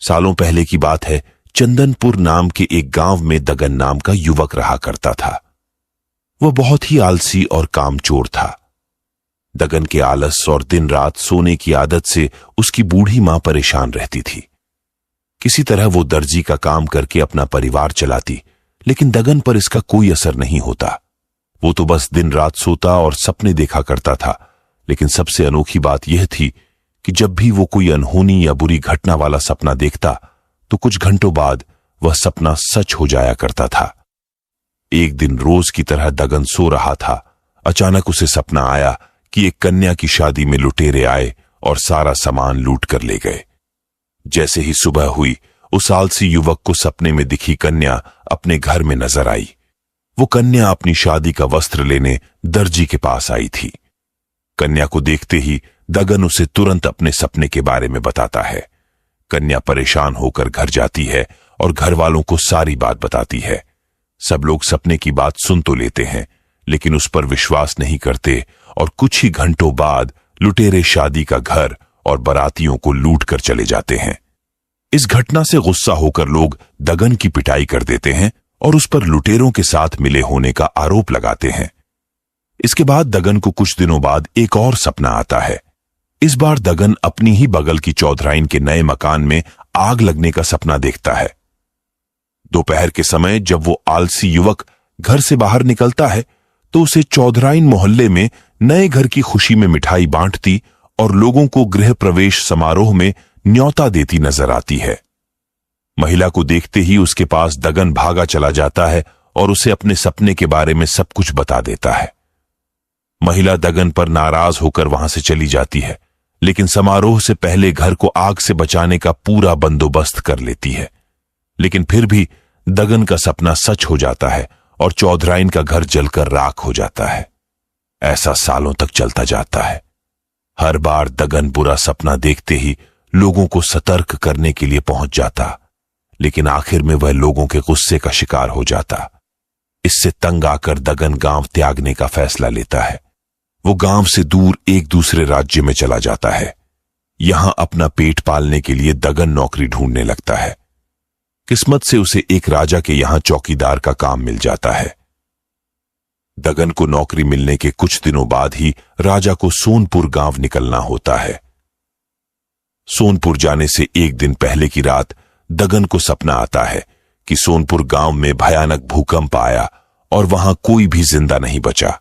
सालों पहले की बात है। चंदनपुर नाम के एक गांव में दगन नाम का युवक रहा करता था। वह बहुत ही आलसी और कामचोर था। दगन के आलस और दिन रात सोने की आदत से उसकी बूढ़ी मां परेशान रहती थी। किसी तरह वो दर्जी का काम करके अपना परिवार चलाती, लेकिन दगन पर इसका कोई असर नहीं होता। वो तो बस दिन रात सोता और सपने देखा करता था। लेकिन सबसे अनोखी बात यह थी कि जब भी वो कोई अनहोनी या बुरी घटना वाला सपना देखता तो कुछ घंटों बाद वह सपना सच हो जाया करता था। एक दिन रोज की तरह दगन सो रहा था। अचानक उसे सपना आया कि एक कन्या की शादी में लुटेरे आए और सारा सामान लूट कर ले गए। जैसे ही सुबह हुई, उस आलसी युवक को सपने में दिखी कन्या अपने घर में नजर आई। वो कन्या अपनी शादी का वस्त्र लेने दर्जी के पास आई थी। कन्या को देखते ही दगन उसे तुरंत अपने सपने के बारे में बताता है। कन्या परेशान होकर घर जाती है और घर वालों को सारी बात बताती है। सब लोग सपने की बात सुन तो लेते हैं, लेकिन उस पर विश्वास नहीं करते और कुछ ही घंटों बाद लुटेरे शादी का घर और बारातियों को लूट कर चले जाते हैं। इस घटना से गुस्सा होकर लोग दगन की पिटाई कर देते हैं और उस पर लुटेरों के साथ मिले होने का आरोप लगाते हैं। इसके बाद दगन को कुछ दिनों बाद एक और सपना आता है। इस बार दगन अपनी ही बगल की चौधराइन के नए मकान में आग लगने का सपना देखता है। दोपहर के समय जब वो आलसी युवक घर से बाहर निकलता है तो उसे चौधराइन मोहल्ले में नए घर की खुशी में मिठाई बांटती और लोगों को गृह प्रवेश समारोह में न्योता देती नजर आती है। महिला को देखते ही उसके पास दगन भागा चला जाता है और उसे अपने सपने के बारे में सब कुछ बता देता है। महिला दगन पर नाराज होकर वहां से चली जाती है, लेकिन समारोह से पहले घर को आग से बचाने का पूरा बंदोबस्त कर लेती है। लेकिन फिर भी दगन का सपना सच हो जाता है और चौधराइन का घर जलकर राख हो जाता है। ऐसा सालों तक चलता जाता है। हर बार दगन बुरा सपना देखते ही लोगों को सतर्क करने के लिए पहुंच जाता, लेकिन आखिर में वह लोगों के गुस्से का शिकार हो जाता। इससे तंग आकर दगन गांव त्यागने का फैसला लेता है। वो गांव से दूर एक दूसरे राज्य में चला जाता है। यहां अपना पेट पालने के लिए दगन नौकरी ढूंढने लगता है। किस्मत से उसे एक राजा के यहां चौकीदार का काम मिल जाता है। दगन को नौकरी मिलने के कुछ दिनों बाद ही राजा को सोनपुर गांव निकलना होता है। सोनपुर जाने से एक दिन पहले की रात दगन को सपना आता है कि सोनपुर गांव में भयानक भूकंप आया और वहां कोई भी जिंदा नहीं बचा।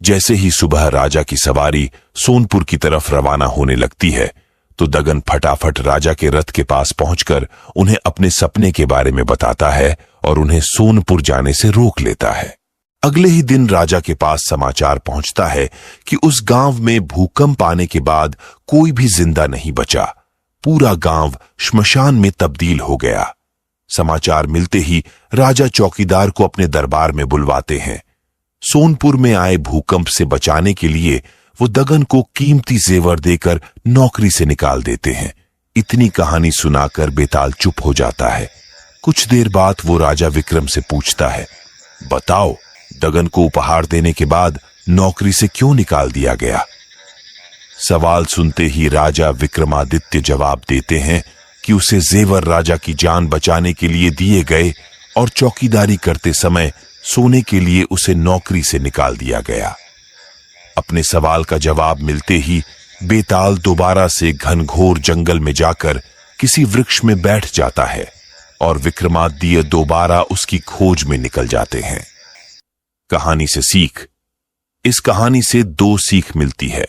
जैसे ही सुबह राजा की सवारी सोनपुर की तरफ रवाना होने लगती है तो दगन फटाफट राजा के रथ के पास पहुंचकर उन्हें अपने सपने के बारे में बताता है और उन्हें सोनपुर जाने से रोक लेता है। अगले ही दिन राजा के पास समाचार पहुंचता है कि उस गांव में भूकंप आने के बाद कोई भी जिंदा नहीं बचा। पूरा गांव श्मशान में तब्दील हो गया। समाचार मिलते ही राजा चौकीदार को अपने दरबार में बुलवाते हैं। सोनपुर में आए भूकंप से बचाने के लिए वो दगन को कीमती जेवर देकर नौकरी से निकाल देते हैं। इतनी कहानी सुनाकर बेताल चुप हो जाता है। कुछ देर बाद वो राजा विक्रम से पूछता है, बताओ दगन को उपहार देने के बाद नौकरी से क्यों निकाल दिया गया? सवाल सुनते ही राजा विक्रमादित्य जवाब देते हैं कि उसे जेवर राजा की जान बचाने के लिए दिए गए और चौकीदारी करते समय सोने के लिए उसे नौकरी से निकाल दिया गया। अपने सवाल का जवाब मिलते ही बेताल दोबारा से घनघोर जंगल में जाकर किसी वृक्ष में बैठ जाता है और विक्रमादित्य दोबारा उसकी खोज में निकल जाते हैं। कहानी से सीख। इस कहानी से दो सीख मिलती है।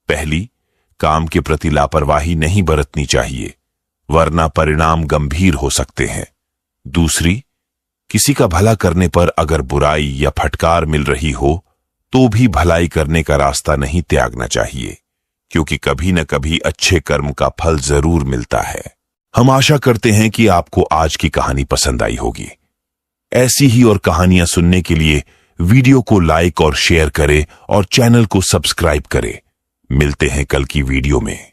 पहली, काम के प्रति लापरवाही नहीं बरतनी चाहिए, वरना परिणाम गंभीर हो सकते हैं। दूसरी, किसी का भला करने पर अगर बुराई या फटकार मिल रही हो तो भी भलाई करने का रास्ता नहीं त्यागना चाहिए, क्योंकि कभी न कभी अच्छे कर्म का फल जरूर मिलता है। हम आशा करते हैं कि आपको आज की कहानी पसंद आई होगी। ऐसी ही और कहानियां सुनने के लिए वीडियो को लाइक और शेयर करें और चैनल को सब्सक्राइब करें। मिलते हैं कल की वीडियो में।